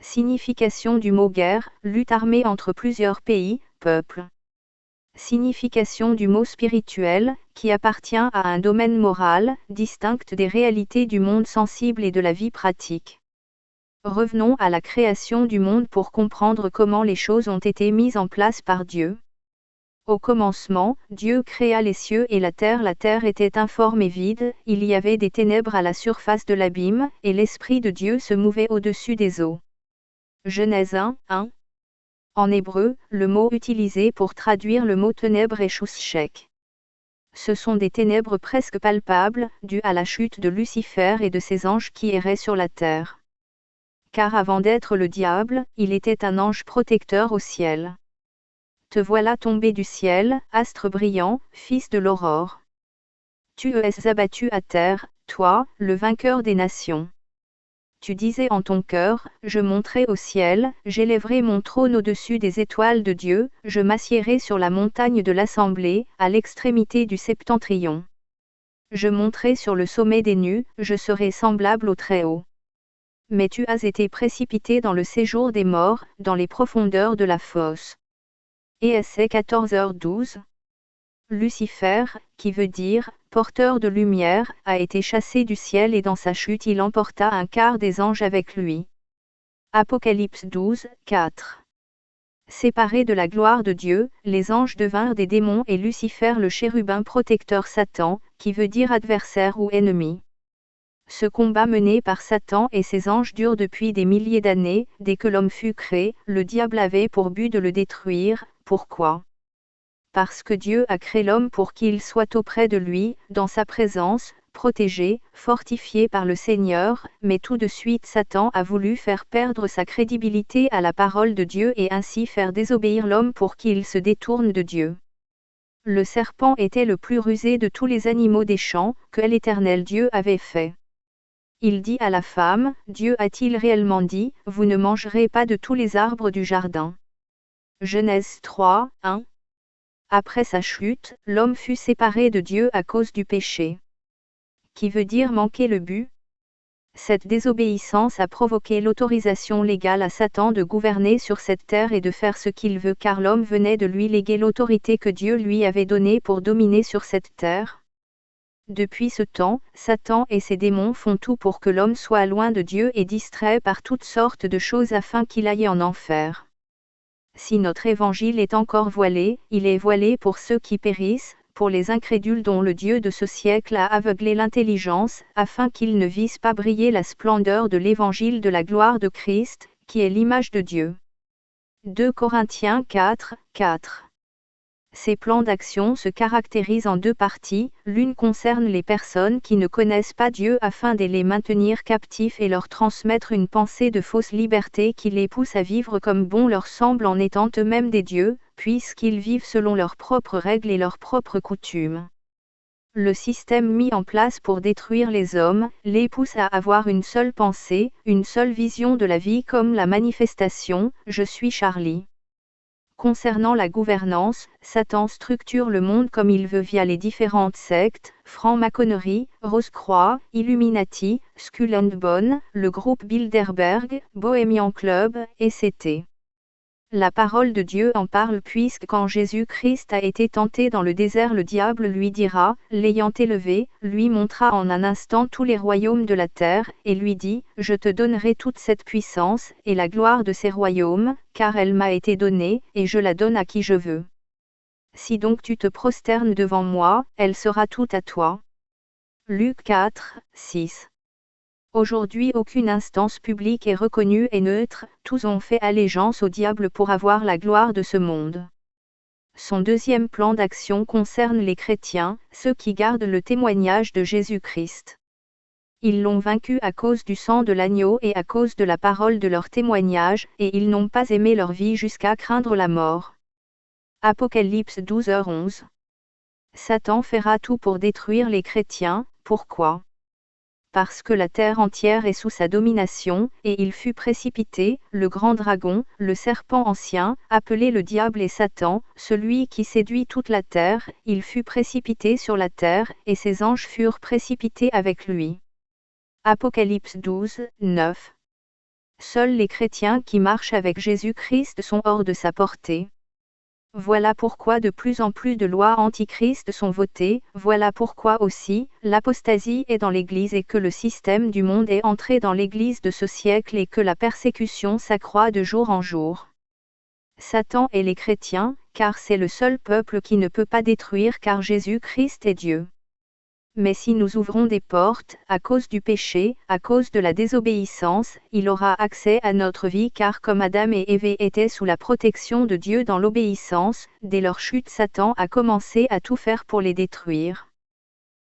Signification du mot guerre, lutte armée entre plusieurs pays, peuples. Signification du mot spirituel, qui appartient à un domaine moral, distinct des réalités du monde sensible et de la vie pratique. Revenons à la création du monde pour comprendre comment les choses ont été mises en place par Dieu. Au commencement, Dieu créa les cieux et la terre était informe et vide, il y avait des ténèbres à la surface de l'abîme, et l'Esprit de Dieu se mouvait au-dessus des eaux. Genèse 1, 1. En hébreu, le mot utilisé pour traduire le mot ténèbres est shushek. Ce sont des ténèbres presque palpables, dues à la chute de Lucifer et de ses anges qui erraient sur la terre. Car avant d'être le diable, il était un ange protecteur au ciel. Te voilà tombé du ciel, astre brillant, fils de l'aurore. Tu es abattu à terre, toi, le vainqueur des nations. Tu disais en ton cœur, je monterai au ciel, j'élèverai mon trône au-dessus des étoiles de Dieu, je m'assiérai sur la montagne de l'assemblée, à l'extrémité du septentrion. Je monterai sur le sommet des nues, je serai semblable au Très-Haut. Mais tu as été précipité dans le séjour des morts, dans les profondeurs de la fosse. ESC 14h12. Lucifer, qui veut dire « porteur de lumière », a été chassé du ciel et dans sa chute il emporta un quart des anges avec lui. Apocalypse 12, 4. Séparés de la gloire de Dieu, les anges devinrent des démons et Lucifer le chérubin protecteur Satan, qui veut dire adversaire ou ennemi. Ce combat mené par Satan et ses anges dure depuis des milliers d'années, dès que l'homme fut créé, le diable avait pour but de le détruire. Pourquoi ? Parce que Dieu a créé l'homme pour qu'il soit auprès de lui, dans sa présence, protégé, fortifié par le Seigneur, mais tout de suite Satan a voulu faire perdre sa crédibilité à la parole de Dieu et ainsi faire désobéir l'homme pour qu'il se détourne de Dieu. Le serpent était le plus rusé de tous les animaux des champs que l'Éternel Dieu avait fait. Il dit à la femme, Dieu a-t-il réellement dit, vous ne mangerez pas de tous les arbres du jardin. Genèse 3, 1. Après sa chute, l'homme fut séparé de Dieu à cause du péché. Qui veut dire manquer le but. Cette désobéissance a provoqué l'autorisation légale à Satan de gouverner sur cette terre et de faire ce qu'il veut car l'homme venait de lui léguer l'autorité que Dieu lui avait donnée pour dominer sur cette terre. Depuis ce temps, Satan et ses démons font tout pour que l'homme soit loin de Dieu et distrait par toutes sortes de choses afin qu'il aille en enfer. Si notre évangile est encore voilé, il est voilé pour ceux qui périssent, pour les incrédules dont le Dieu de ce siècle a aveuglé l'intelligence, afin qu'ils ne vissent pas briller la splendeur de l'évangile de la gloire de Christ, qui est l'image de Dieu. 2 Corinthiens 4, 4. Ces plans d'action se caractérisent en deux parties, l'une concerne les personnes qui ne connaissent pas Dieu afin de les maintenir captifs et leur transmettre une pensée de fausse liberté qui les pousse à vivre comme bon leur semble en étant eux-mêmes des dieux, puisqu'ils vivent selon leurs propres règles et leurs propres coutumes. Le système mis en place pour détruire les hommes, les pousse à avoir une seule pensée, une seule vision de la vie comme la manifestation « Je suis Charlie ». Concernant la gouvernance, Satan structure le monde comme il veut via les différentes sectes, franc-maçonnerie, Rose-Croix, Illuminati, Skull and Bone, le groupe Bilderberg, Bohemian Club, etc. La parole de Dieu en parle puisque quand Jésus-Christ a été tenté dans le désert le diable lui dira, l'ayant élevé, lui montra en un instant tous les royaumes de la terre, et lui dit, je te donnerai toute cette puissance, et la gloire de ces royaumes, car elle m'a été donnée, et je la donne à qui je veux. Si donc tu te prosternes devant moi, elle sera toute à toi. Luc 4, 6. Aujourd'hui aucune instance publique est reconnue et neutre, tous ont fait allégeance au diable pour avoir la gloire de ce monde. Son deuxième plan d'action concerne les chrétiens, ceux qui gardent le témoignage de Jésus-Christ. Ils l'ont vaincu à cause du sang de l'agneau et à cause de la parole de leur témoignage, et ils n'ont pas aimé leur vie jusqu'à craindre la mort. Apocalypse 12h11. Satan fera tout pour détruire les chrétiens, pourquoi ? Parce que la terre entière est sous sa domination, et il fut précipité, le grand dragon, le serpent ancien, appelé le diable et Satan, celui qui séduit toute la terre, il fut précipité sur la terre, et ses anges furent précipités avec lui. Apocalypse 12, 9. Seuls les chrétiens qui marchent avec Jésus-Christ sont hors de sa portée. Voilà pourquoi de plus en plus de lois antichrist sont votées, voilà pourquoi aussi, l'apostasie est dans l'Église et que le système du monde est entré dans l'Église de ce siècle et que la persécution s'accroît de jour en jour. Satan et les chrétiens, car c'est le seul peuple qui ne peut pas détruire car Jésus-Christ est Dieu. Mais si nous ouvrons des portes, à cause du péché, à cause de la désobéissance, il aura accès à notre vie car comme Adam et Ève étaient sous la protection de Dieu dans l'obéissance, dès leur chute Satan a commencé à tout faire pour les détruire.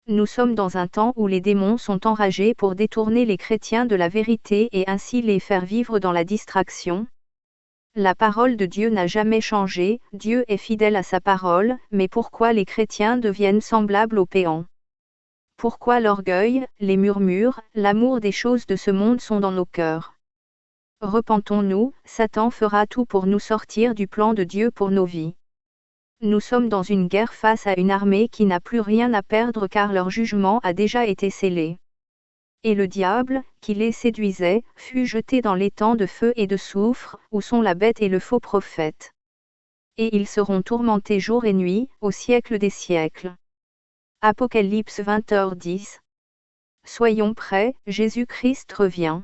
Nous sommes dans un temps où les démons sont enragés pour détourner les chrétiens de la vérité et ainsi les faire vivre dans la distraction. La parole de Dieu n'a jamais changé, Dieu est fidèle à sa parole, mais pourquoi les chrétiens deviennent semblables aux péants ? Pourquoi l'orgueil, les murmures, l'amour des choses de ce monde sont dans nos cœurs? Repentons-nous, Satan fera tout pour nous sortir du plan de Dieu pour nos vies. Nous sommes dans une guerre face à une armée qui n'a plus rien à perdre car leur jugement a déjà été scellé. Et le diable, qui les séduisait, fut jeté dans l'étang de feu et de soufre, où sont la bête et le faux prophète. Et ils seront tourmentés jour et nuit, au siècle des siècles. Apocalypse 20h10. Soyons prêts, Jésus-Christ revient.